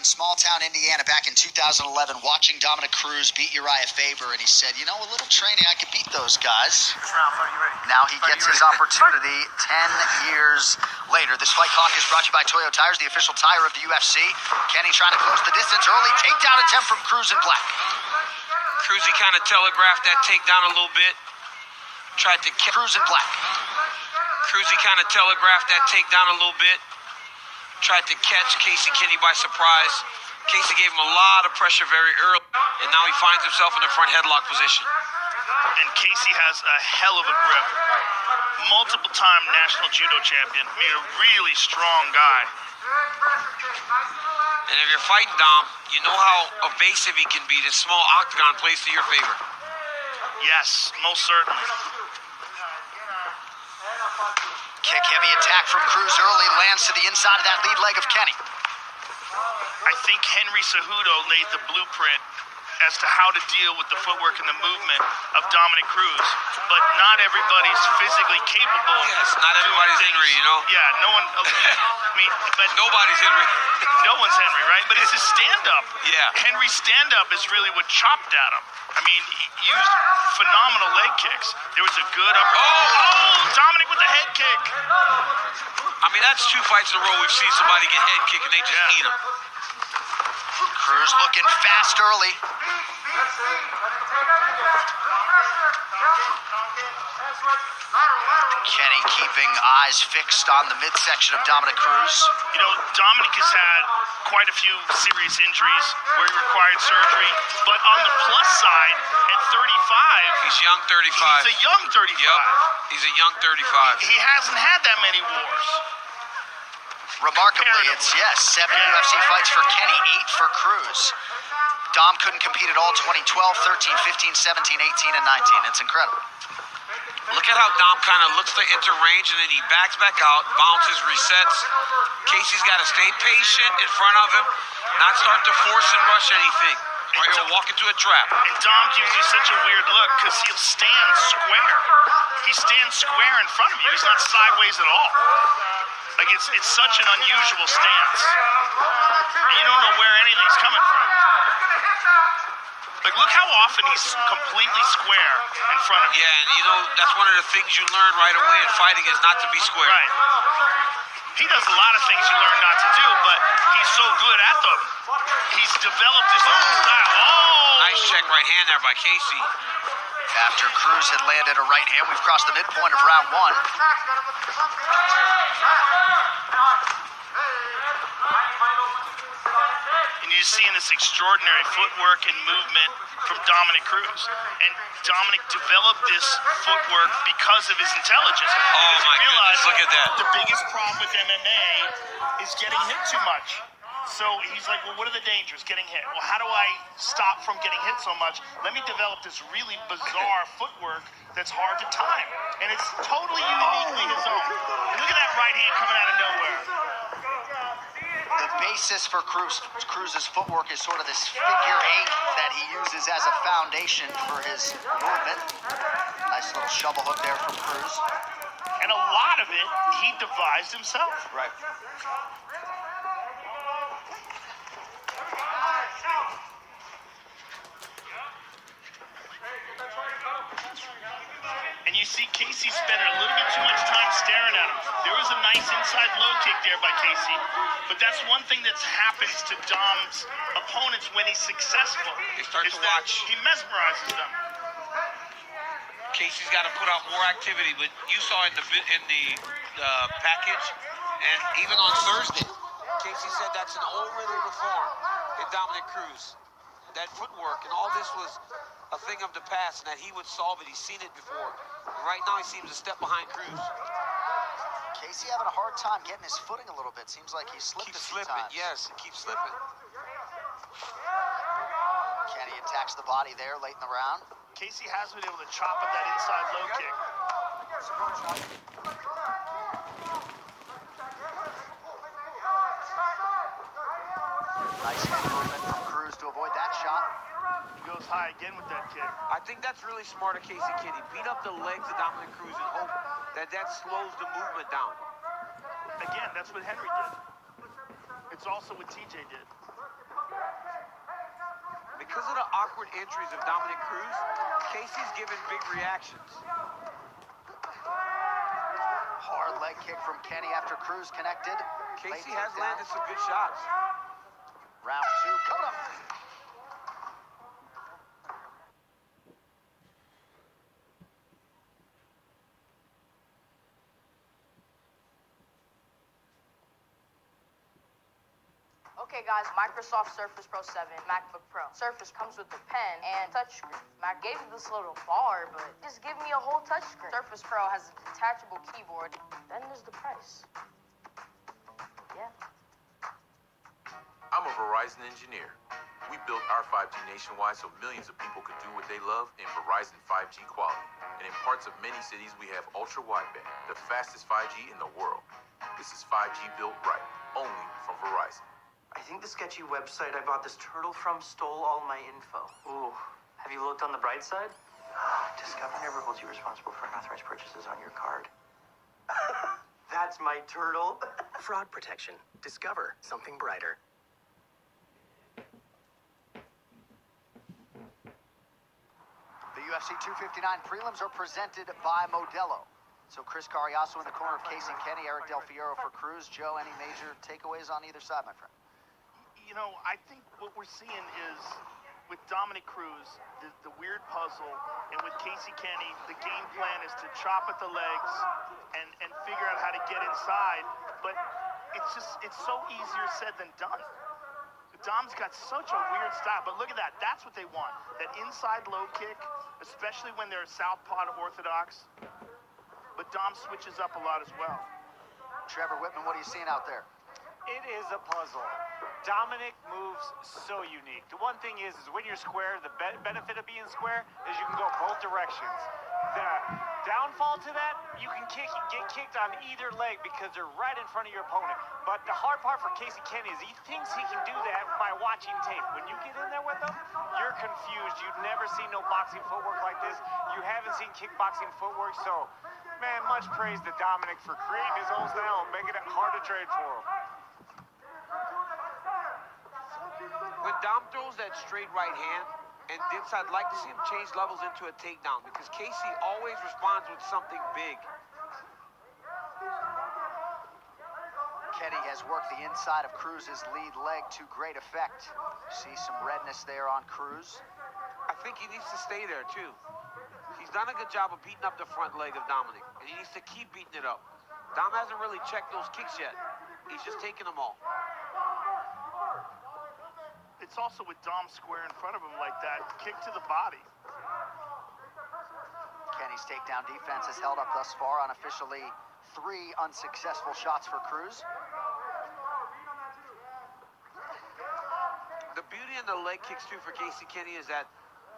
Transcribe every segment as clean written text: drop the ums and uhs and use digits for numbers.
small town Indiana back in 2011 watching Dominick Cruz beat Uriah Faber, and he said, you know, a little training, I could beat those guys. Ralph, are you ready? Now he gets his opportunity 10 years later. This fight clock is brought to you by Toyo Tires, the official tire of the UFC. Kenney trying to close the distance early. Takedown attempt from Cruz in black. Cruzy kind of telegraphed that takedown a little bit. Tried to Cruz in black. Cruzy kind of telegraphed that takedown a little bit. Tried to catch Kenney by surprise. Casey gave him a lot of pressure very early, and now he finds himself in the front headlock position. And Casey has a hell of a grip. Multiple-time national judo champion. I mean, a really strong guy. And if you're fighting Dom, you know how evasive he can be. This small octagon plays to your favor. Yes, most certainly. Kick, heavy attack from Cruz early, lands to the inside of that lead leg of Kenney. I think Henry Cejudo laid the blueprint as to how to deal with the footwork and the movement of Dominick Cruz, but not everybody's physically capable. Yes, not everybody's Henry, you know? Yeah, no one, I mean, but nobody's Henry. No one's Henry, right? But it's his stand-up. Yeah. Henry's stand-up is really what chopped at him. I mean, he used phenomenal leg kicks. There was a good upper. Oh, Dominick with the head kick. I mean, that's 2 fights in a row we've seen somebody get head kicked and they just eat him. Cruz looking fast early. Kenney keeping eyes fixed on the midsection of Dominick Cruz. You know, Dominick has had quite a few serious injuries where he required surgery, but on the plus side, at 35, he's young 35. He's a young 35. Yep, he's a young 35. He hasn't had that many wars. Remarkably, it's, 7 UFC fights for Kenney, 8 for Cruz. Dom couldn't compete at all 2012, 13, 15, 17, 18, and 19. It's incredible. Look at how Dom kind of looks to enter range, and then he backs back out, bounces, resets. Casey's got to stay patient in front of him, not start to force and rush anything, or he'll walk into a trap. And Dom gives you such a weird look because he'll stand square. He stands square in front of you. He's not sideways at all. Like, it's such an unusual stance. And you don't know where anything's coming from. Like, look how often he's completely square in front of you. Yeah, and you know, that's one of the things you learn right away in fighting is not to be square. Right. He does a lot of things you learn not to do, but he's so good at them. He's developed his own style. Oh! Nice check right hand there by Casey. After Cruz had landed a right hand, we've crossed the midpoint of round 1. And you're seeing this extraordinary footwork and movement from Dominick Cruz. And Dominick developed this footwork because of his intelligence. Oh my goodness, look at that. The biggest problem with MMA is getting hit too much. So he's like, well, what are the dangers? Getting hit. Well, how do I stop from getting hit so much? Let me develop this really bizarre footwork that's hard to time. And it's totally uniquely his own. And look at that right hand coming out of nowhere. The basis for Cruz's footwork is sort of this figure 8 that he uses as a foundation for his movement. Nice little shovel hook there from Cruz. And a lot of it, he devised himself. Right. And you see Casey spending a little bit too much time staring at him. There was a nice inside low kick there by Casey, but that's one thing that happens to Dom's opponents when he's successful. They start to watch. He mesmerizes them. Casey's got to put out more activity, but you saw in the package, and even on Thursday, Casey said that's an old rhythm of form in Dominick Cruz. That footwork and all this was a thing of the past, and that he would solve it. He's seen it before. And right now, he seems to step behind Cruz. Casey having a hard time getting his footing a little bit. Seems like he slipped a few times. Yes, he keeps slipping. Kenney attacks the body there late in the round. Casey has been able to chop at that inside low kick. Nice hand movement from Cruz to avoid that shot. He goes high again with that kick. I think that's really smart of Casey Kenney. Beat up the legs of Dominick Cruz and hope that slows the movement down. Again, that's what Henry did. It's also what TJ did. because of the awkward entries of Dominick Cruz, Casey's given big reactions. Hard leg kick from Kenney after Cruz connected. Casey has landed some good shots. Round 2 coming up. Okay guys, Microsoft Surface Pro 7, MacBook Pro. Surface comes with the pen and touchscreen. Mac gave me this little bar, but just give me a whole touchscreen. Surface Pro has a detachable keyboard. Then there's the price. Yeah. I'm a Verizon engineer. We built our 5G nationwide so millions of people could do what they love in Verizon 5G quality. And in parts of many cities, we have ultra-wideband, the fastest 5G in the world. This is 5G built right, only from Verizon. I think the sketchy website I bought this turtle from stole all my info. Ooh, have you looked on the bright side? Discover never holds you responsible for unauthorized purchases on your card. That's my turtle. Fraud protection. Discover something brighter. The UFC 259 prelims are presented by Modelo. So Chris Carriasso in the corner of Casey Kenney, Eric Del Fiero for Cruz. Joe, any major takeaways on either side, my friend? You know, I think what we're seeing is with Dominick Cruz, the weird puzzle, and with Casey Kenney, the game plan is to chop at the legs and figure out how to get inside. But it's so easier said than done. Dom's got such a weird style, but look at that. That's what they want. That inside low kick, especially when they're southpaw orthodox. But Dom switches up a lot as well. Trevor Whitman, what are you seeing out there? It is a puzzle. Dominick moves so unique. The one thing is when you're square, the benefit of being square is you can go both directions. The downfall to that, you can get kicked on either leg because they're right in front of your opponent. But the hard part for Casey Kenney is he thinks he can do that by watching tape. When you get in there with him, you're confused. You've never seen no boxing footwork like this. You haven't seen kickboxing footwork, so man, much praise to Dominick for creating his own style and making it hard to trade for him. When Dom throws that straight right hand and dips, I'd like to see him change levels into a takedown because Casey always responds with something big. Kenney has worked the inside of Cruz's lead leg to great effect. See some redness there on Cruz. I think he needs to stay there too. He's done a good job of beating up the front leg of Dominick, and he needs to keep beating it up. Dom hasn't really checked those kicks yet. He's just taking them all. It's also with Dom square in front of him like that, kick to the body. Kenney's takedown defense has held up thus far, unofficially 3 unsuccessful shots for Cruz. The beauty in the leg kicks too for Casey Kenney is that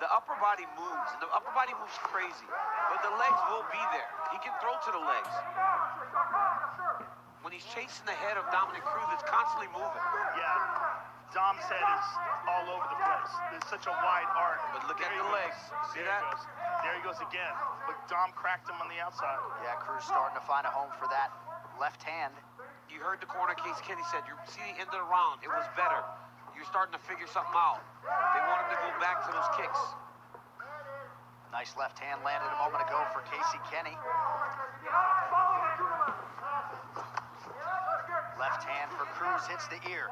the upper body moves, and the upper body moves crazy, but the legs will be there. He can throw to the legs. When he's chasing the head of Dominick Cruz, it's constantly moving. Yeah, Dom's head is all over the place. There's such a wide arc. But look There at he the goes. legs. See There that? he goes. There he goes again. But Dom cracked him on the outside. Yeah, Cruz starting to find a home for that left hand. You heard the corner Casey Kenney said, you see the end of the round, it was better. You're starting to figure something out. They want him to go back to those kicks. Nice left hand landed a moment ago for Casey Kenney. Left hand for Cruz hits the ear.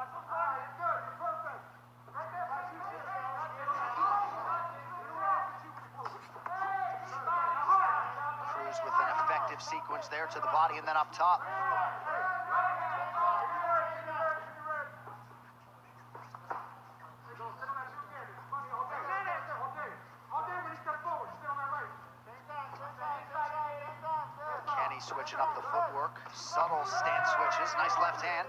Cruz with an effective sequence there to the body and then up top. Kenney switching up the footwork. Subtle stance switches. Nice left hand.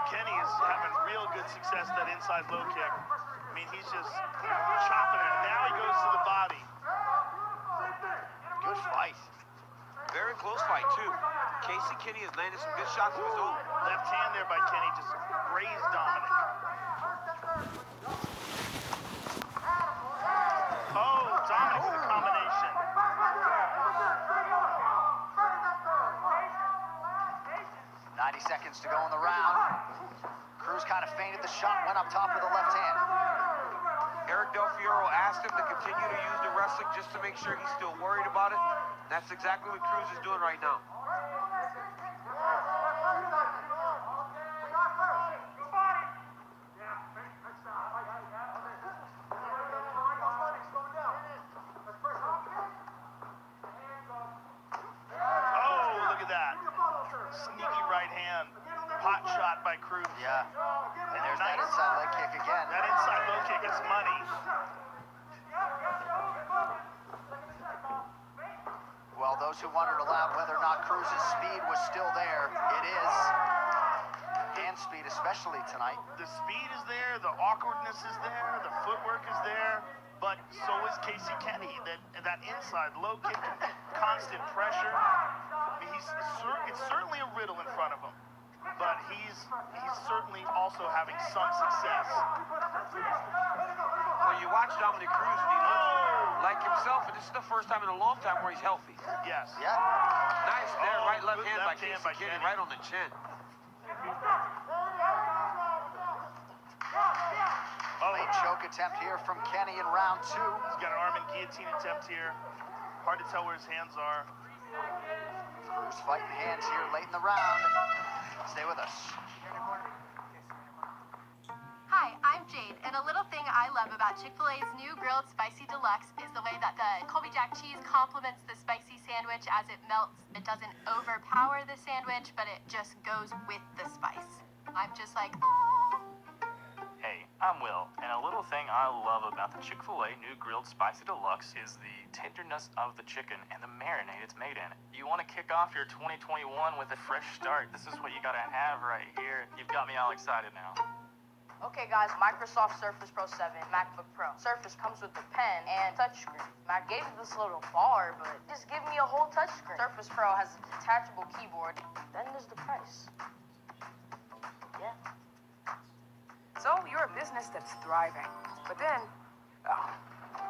Kenny is having real good success that inside low kick. I mean, he's just chopping it. Now he goes to the body. Good fight. Very close fight, too. Casey Kenney has landed some good shots of his own. Left hand there by Kenny just grazed Dominick. Oh, Dominick with a combination. 90 seconds to go in the round. Cruz Cruz kind of feinted the shot, went up top with the left hand. Eric Del Fiero asked him to continue to use the wrestling just to make sure he's still worried about it. That's exactly what Cruz is doing right now. Oh, look at that. Sneaky right hand. Pot shot by Cruz. Yeah. And there's that inside leg kick again. That inside low kick is money. Well, those who wondered aloud whether or not Cruz's speed was still there, it is. Hand speed especially tonight. The speed is there, the awkwardness is there, the footwork is there, but so is Kenney. That inside low kick, constant pressure. I mean, it's certainly a riddle in front of him, but he's certainly also having some success. When you watch Dominick Cruz, and he looks like himself, and this is the first time in a long time where he's healthy. Yes. Yeah. Nice there, Oh, right left good hand left by hand Casey by Kenney, Kenney. right on the chin. Late choke attempt here from Kenney in round 2. He's got an arm and guillotine attempt here. Hard to tell where his hands are. Cruz fighting hands here late in the round. Stay with us. Hi, I'm Jade, and a little thing I love about Chick-fil-A's new Grilled Spicy Deluxe is the way that the Colby Jack cheese complements the spicy sandwich as it melts. It doesn't overpower the sandwich, but it just goes with the spice. I'm just like, oh. Hey, I'm Will, and a little thing I love about the Chick-fil-A new Grilled Spicy Deluxe is the tenderness of the chicken and the marinade it's made in. You want to kick off your 2021 with a fresh start, this is what you gotta have right here. You've got me all excited now. Okay, guys, Microsoft Surface Pro 7, MacBook Pro. Surface comes with the pen and touchscreen. Mac gave me this little bar, but just give me a whole touchscreen. Surface Pro has a detachable keyboard. Then there's the price. Yeah. So you're a business that's thriving. But then,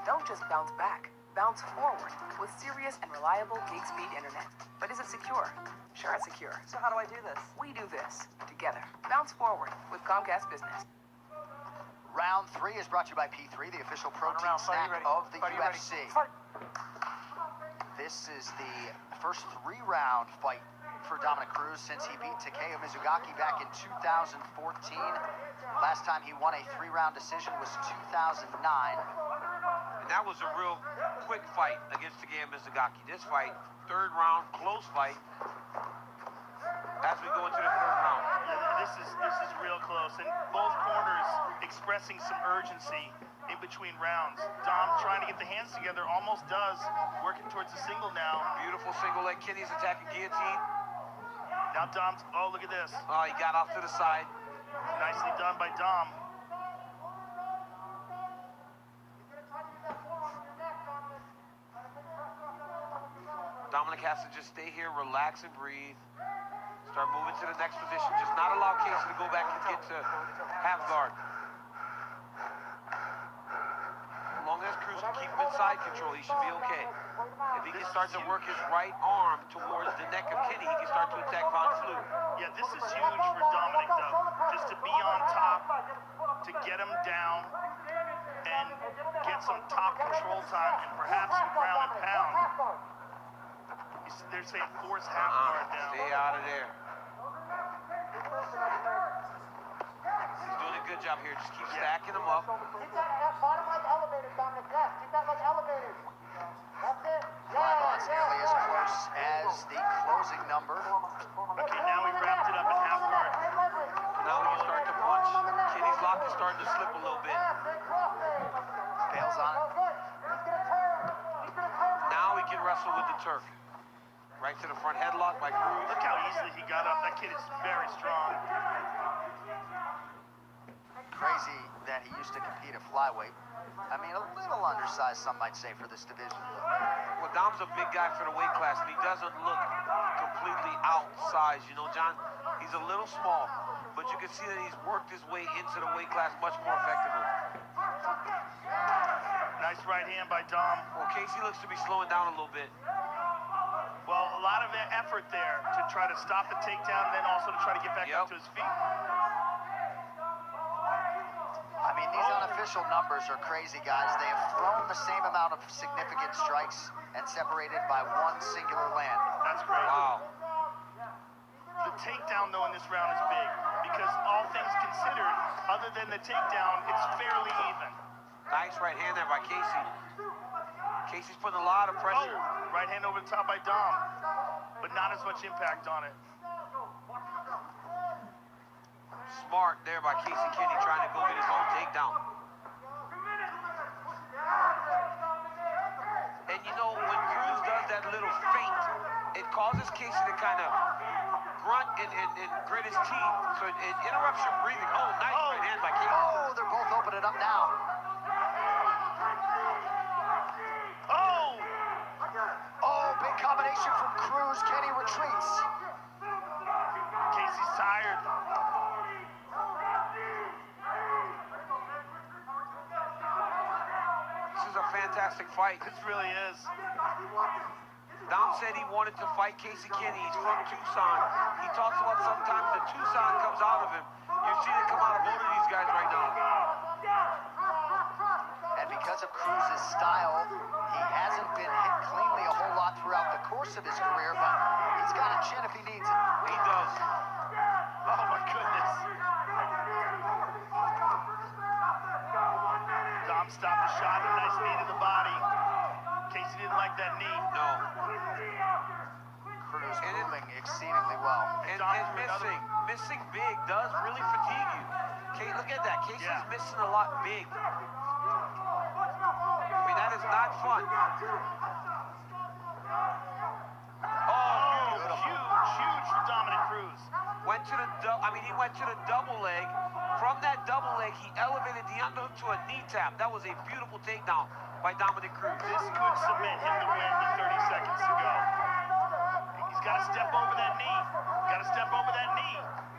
don't just bounce back. Bounce forward with serious and reliable gig speed internet. But is it secure? Sure, it's secure. So how do I do this? We do this together. Bounce forward with Comcast Business. Round 3 is brought to you by P3, the official protein snack of the UFC. This is the first 3-round fight for Dominick Cruz since he beat Takeo Mizugaki back in 2014. Last time he won a 3-round decision was 2009. And that was a real quick fight against Takeo Mizugaki. This fight, 3rd round, close fight. As we go into the 3rd round. Yeah, this is real close, and both corners expressing some urgency in between rounds. Dom trying to get the hands together, almost does, working towards the single now. Beautiful single leg. Kenney's attacking guillotine. Now Dom's, oh, look at this. He got off to the side. Nicely done by Dom. Dominick has to just stay here, relax and breathe. Start moving to the next position. Just not allow Casey to go back and get to half guard. As long as Cruz can keep him in side control, he should be okay. If he can start to work his right arm towards the neck of Kenney, he can start to attack Von Flue. Yeah, this is huge for Dominick, though. Just to be on top, to get him down, and get some top control time, and perhaps some ground and pound. They're saying force half guard down. Stay out of there. He's doing a good job here. Just keep stacking them up. Keep that bottom like elevators, Dominick. Yes, keep that like elevators. That's it. Five odds nearly as close as the closing number. Okay, now we wrapped it up in half guard. Now we can start to punch. Kenny's lock is starting to slip a little bit. Bails on it. Now we can wrestle with the Turk. Right to the front headlock by Cruz. Look how easily he got up. That kid is very strong. Crazy that he used to compete at flyweight. I mean, a little undersized, some might say, for this division. Well, Dom's a big guy for the weight class, and he doesn't look completely outsized. You know, John, he's a little small, but you can see that he's worked his way into the weight class much more effectively. Nice right hand by Dom. Well, Casey looks to be slowing down a little bit. Well, a lot of effort there to try to stop the takedown and then also to try to get back up to his feet. official numbers are crazy, guys. They have thrown the same amount of significant strikes and separated by one singular land. That's great. Wow. The takedown, though, in this round is big because all things considered, other than the takedown, it's fairly even. Nice right hand there by Casey. Casey's putting a lot of pressure. Oh, right hand over the top by Dom, but not as much impact on it. Smart there by Casey Kenney trying to go get his own takedown. And you know, when Cruz does that little feint, it causes Casey to kind of grunt and grit his teeth. So it interrupts your breathing. Oh, nice right hand by Casey. Oh, they're both opening up now. Oh! Oh, big combination from Cruz. Kenney retreats. Casey's tired. This is a fantastic fight. This really is. Dom said he wanted to fight Casey Kenney. He's from Tucson. He talks about sometimes the Tucson comes out of him. You've seen it come out of both of these guys right now. And because of Cruz's style, he hasn't been hit cleanly a whole lot throughout the course of his career, but he's got a chin if he needs it. He does. Oh, my goodness. Dom stopped the shot, a nice knee to the body. Casey didn't like that knee. No. Cruz moving exceedingly well. And missing big does really fatigue you. Look at that. Casey's missing a lot big. I mean, that is not fun. Oh, huge for Dominick Cruz. Went to the he went to the double leg. From that double leg, he elevated the underhook to a knee tap. That was a beautiful takedown by Dominick Cruz. This could submit him to win with 30 seconds to go. He's got to step over that knee.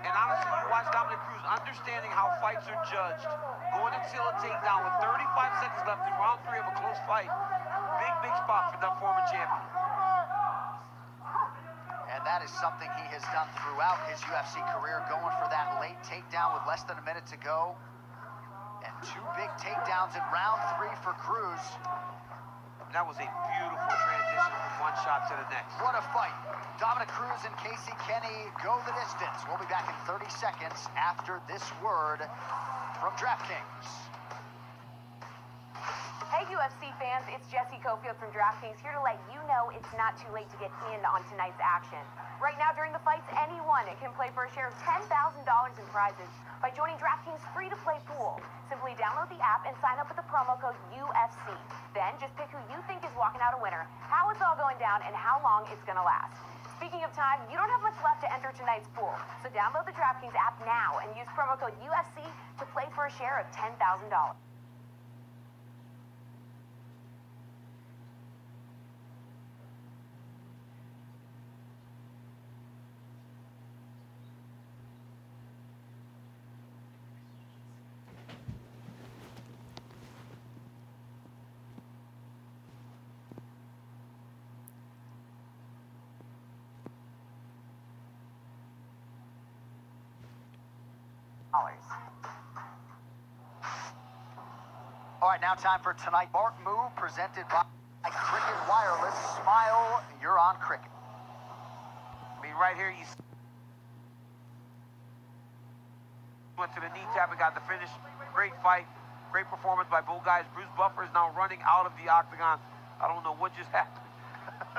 And honestly, you watch Dominick Cruz understanding how fights are judged, going until a takedown with 35 seconds left in round 3 of a close fight. Big spot for that former champion. And that is something he has done throughout his UFC career, going for that late takedown with less than a minute to go. And 2 big takedowns in round 3 for Cruz. That was a beautiful transition from one shot to the next. What a fight. Dominick Cruz and Casey Kenney go the distance. We'll be back in 30 seconds after this word from DraftKings. Hey UFC fans, it's Jessie Cofield from DraftKings here to let you know it's not too late to get in on tonight's action. Right now during the fights, anyone can play for a share of $10,000 in prizes by joining DraftKings free-to-play pool. Simply download the app and sign up with the promo code UFC. Then just pick who you think is walking out a winner, how it's all going down, and how long it's going to last. Speaking of time, you don't have much left to enter tonight's pool, so download the DraftKings app now and use promo code UFC to play for a share of $10,000. All right, now time for tonight. Mark Move presented by Cricket Wireless. Smile, you're on Cricket. I mean, right here, you went to the knee tap and got the finish. Great fight. Great performance by both guys. Bruce Buffer is now running out of the octagon. I don't know what just happened.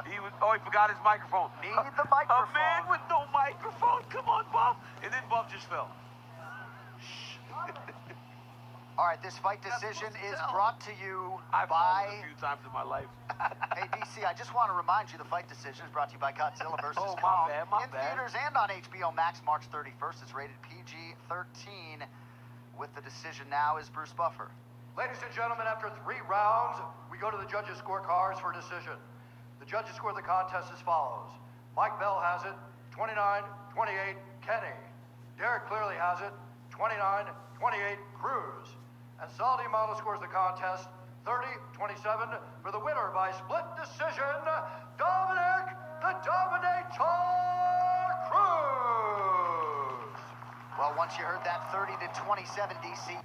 He forgot his microphone. Need the microphone. A man with no microphone. Come on, Buff. And then Buff just fell. All right, this fight decision is brought to you I've by... fallen a few times in my life. Hey, DC, I just want to remind you the fight decision is brought to you by Godzilla vs. Oh, Kong. my in bad. theaters and on HBO Max March 31st. It's rated PG-13. With the decision now is Bruce Buffer. Ladies and gentlemen, after 3 rounds, we go to the judges' scorecards for decision. The judges score the contest as follows. Mike Bell has it, 29-28, Kenney. Derek clearly has it, 29-28, Cruz. And Saul D'Amato scores the contest, 30-27, for the winner by split decision, Dominick the Dominator Cruz. Well, once you heard that 30-27, DC...